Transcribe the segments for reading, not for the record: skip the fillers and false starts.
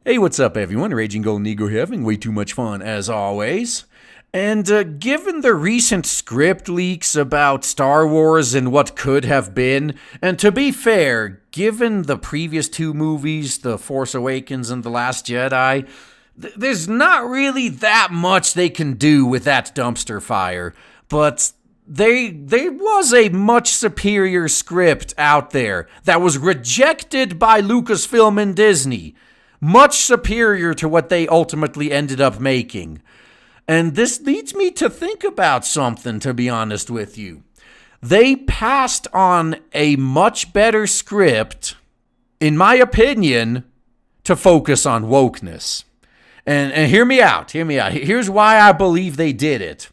Hey, what's up, everyone? Raging Golden Eagle here, having way too much fun, as always. And given the recent script leaks about Star Wars and what could have been, and to be fair, given the previous two movies, The Force Awakens and The Last Jedi, there's not really that much they can do with that dumpster fire. But there was a much superior script out there that was rejected by Lucasfilm and Disney. Much superior to what they ultimately ended up making. And this leads me to think about something, to be honest with you. They passed on a much better script, in my opinion, to focus on wokeness. And hear me out. Here's why I believe they did it.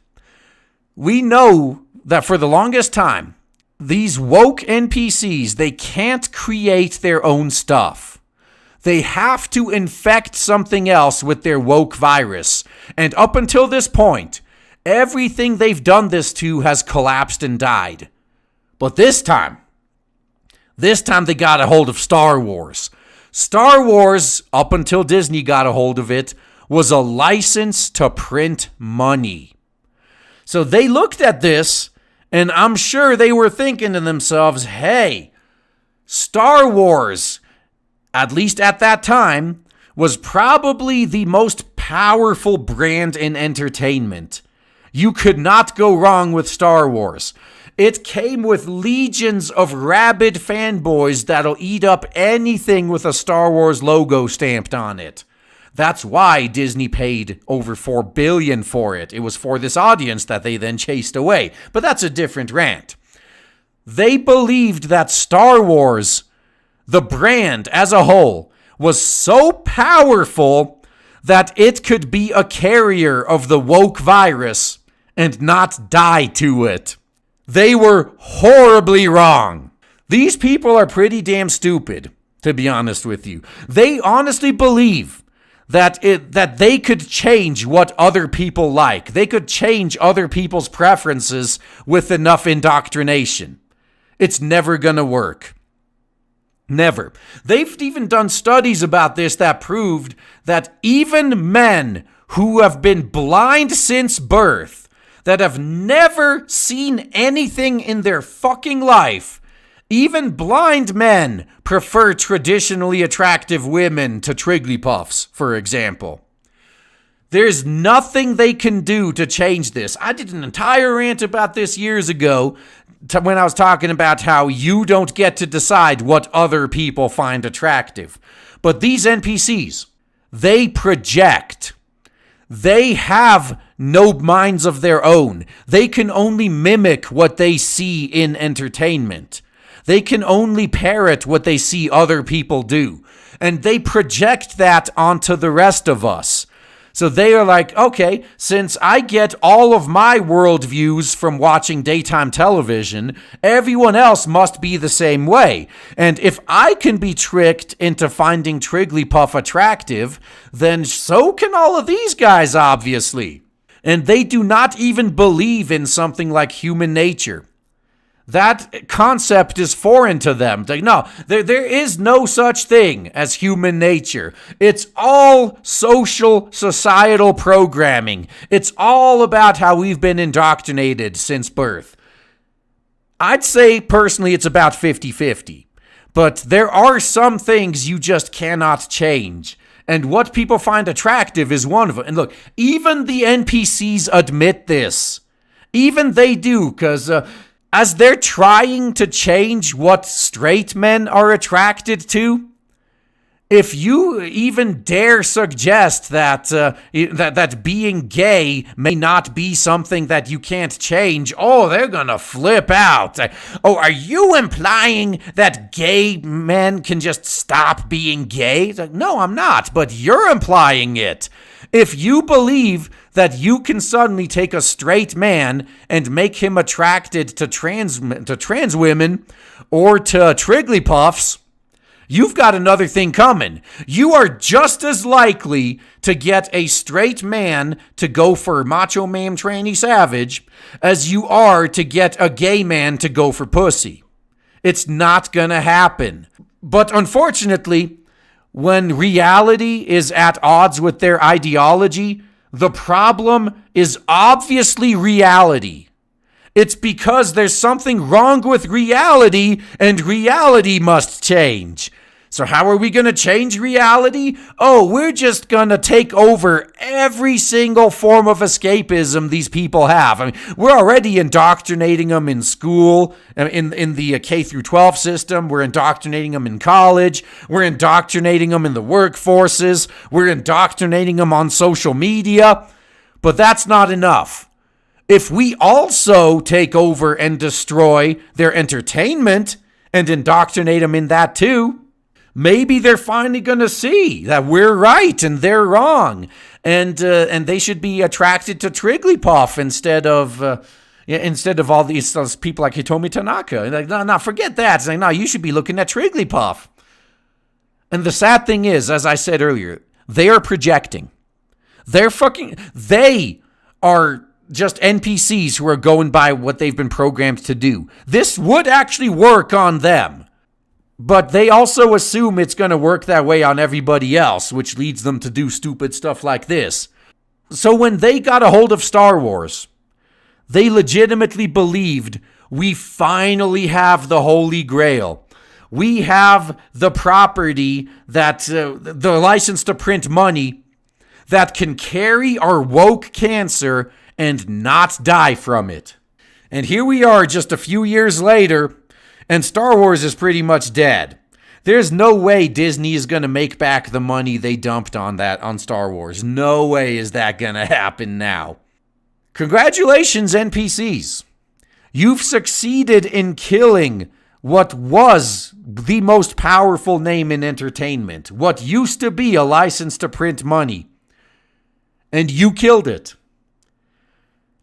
We know that for the longest time, these woke NPCs, they can't create their own stuff. They have to infect something else with their woke virus. And up until this point, everything they've done this to has collapsed and died. But this time they got a hold of Star Wars. Star Wars, up until Disney got a hold of it, was a license to print money. So they looked at this, and I'm sure they were thinking to themselves, hey, Star Wars, at least at that time, was probably the most powerful brand in entertainment. You could not go wrong with Star Wars. It came with legions of rabid fanboys that'll eat up anything with a Star Wars logo stamped on it. That's why Disney paid over $4 billion for it. It was for this audience that they then chased away. But that's a different rant. They believed that Star Wars, the brand as a whole, was so powerful that it could be a carrier of the woke virus and not die to it. They were horribly wrong. These people are pretty damn stupid, to be honest with you. They honestly believe that they could change what other people like. They could change other people's preferences with enough indoctrination. It's never gonna work. Never. They've even done studies about this that proved that even men who have been blind since birth, that have never seen anything in their fucking life, even blind men prefer traditionally attractive women to Trigglypuffs, for example. There's nothing they can do to change this. I did an entire rant about this years ago when I was talking about how you don't get to decide what other people find attractive. But these NPCs, they project. They have no minds of their own. They can only mimic what they see in entertainment. They can only parrot what they see other people do. And they project that onto the rest of us. So they are like, okay, since I get all of my worldviews from watching daytime television, everyone else must be the same way. And if I can be tricked into finding Trigglypuff attractive, then so can all of these guys, obviously. And they do not even believe in something like human nature. That concept is foreign to them. Like, no, there is no such thing as human nature. It's all social, societal programming. It's all about how we've been indoctrinated since birth. I'd say, personally, it's about 50-50. But there are some things you just cannot change. And what people find attractive is one of them. And look, even the NPCs admit this. Even they do, because as they're trying to change what straight men are attracted to, if you even dare suggest that that being gay may not be something that you can't change, oh, they're gonna flip out. Oh, are you implying that gay men can just stop being gay? It's like, no, I'm not, but you're implying it. If you believe that you can suddenly take a straight man and make him attracted to trans women or to Trigglypuffs, you've got another thing coming. You are just as likely to get a straight man to go for Macho Man Tranny Savage as you are to get a gay man to go for pussy. It's not gonna happen. But unfortunately, when reality is at odds with their ideology, the problem is obviously reality. It's because there's something wrong with reality, and reality must change. So how are we going to change reality? Oh, we're just going to take over every single form of escapism these people have. I mean, we're already indoctrinating them in school, in the K through 12 system. We're indoctrinating them in college. We're indoctrinating them in the workforces. We're indoctrinating them on social media. But that's not enough. If we also take over and destroy their entertainment and indoctrinate them in that too, maybe they're finally going to see that we're right and they're wrong, and they should be attracted to Trigglypuff instead of all these people like Hitomi Tanaka. Like, no, forget that. It's like, no, you should be looking at Trigglypuff. And the sad thing is, as I said earlier, they are projecting. They are just NPCs who are going by what they've been programmed to do. This would actually work on them. But they also assume it's going to work that way on everybody else, which leads them to do stupid stuff like this. So when they got a hold of Star Wars, they legitimately believed we finally have the Holy Grail. We have the property that, the license to print money that can carry our woke cancer and not die from it. And here we are just a few years later, and Star Wars is pretty much dead. There's no way Disney is going to make back the money they dumped on Star Wars. No way is that going to happen now. Congratulations, NPCs. You've succeeded in killing what was the most powerful name in entertainment. What used to be a license to print money. And you killed it.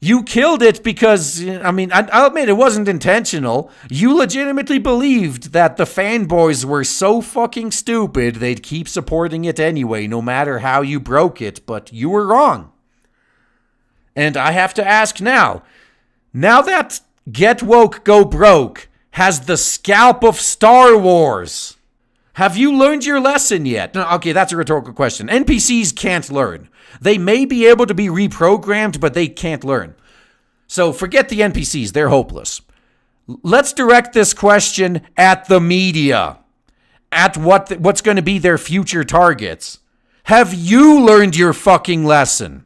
You killed it because, I'll admit it wasn't intentional. You legitimately believed that the fanboys were so fucking stupid they'd keep supporting it anyway, no matter how you broke it, but you were wrong. And I have to ask now that Get Woke, Go Broke has the scalp of Star Wars, have you learned your lesson yet? No, okay, that's a rhetorical question. NPCs can't learn. They may be able to be reprogrammed, but they can't learn. So forget the NPCs. They're hopeless. Let's direct this question at the media, at what's going to be their future targets. Have you learned your fucking lesson?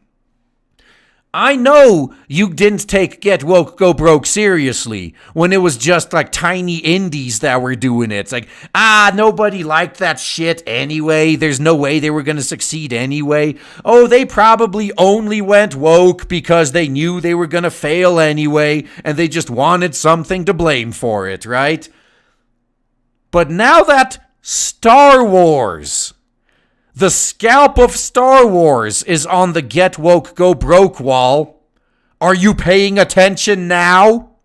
I know you didn't take Get Woke, Go Broke seriously when it was just like tiny indies that were doing it. It's like, nobody liked that shit anyway. There's no way they were going to succeed anyway. Oh, they probably only went woke because they knew they were going to fail anyway, and they just wanted something to blame for it, right? But now that Star Wars, the scalp of Star Wars, is on the Get Woke, Go Broke wall, are you paying attention now?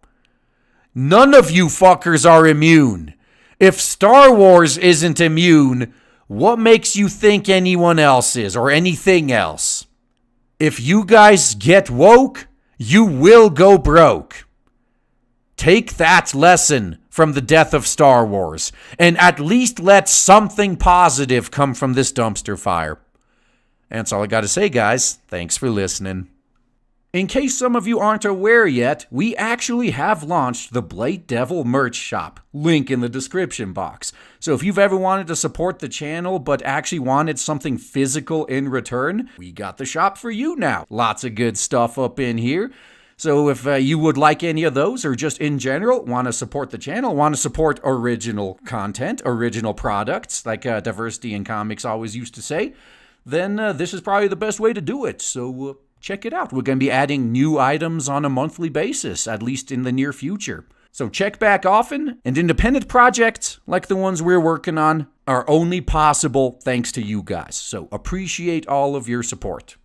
None of you fuckers are immune. If Star Wars isn't immune, what makes you think anyone else is, or anything else? If you guys get woke, you will go broke. Take that lesson from the death of Star Wars, and at least let something positive come from this dumpster fire. And that's all I got to say, guys. Thanks for listening. In case some of you aren't aware yet, we actually have launched the Blade Devil merch shop. Link in the description box. So if you've ever wanted to support the channel but actually wanted something physical in return, we got the shop for you now. Lots of good stuff up in here. So if you would like any of those, or just in general want to support the channel, want to support original content, original products, like Diversity in Comics always used to say, then this is probably the best way to do it. So check it out. We're going to be adding new items on a monthly basis, at least in the near future. So check back often, and independent projects like the ones we're working on are only possible thanks to you guys. So appreciate all of your support.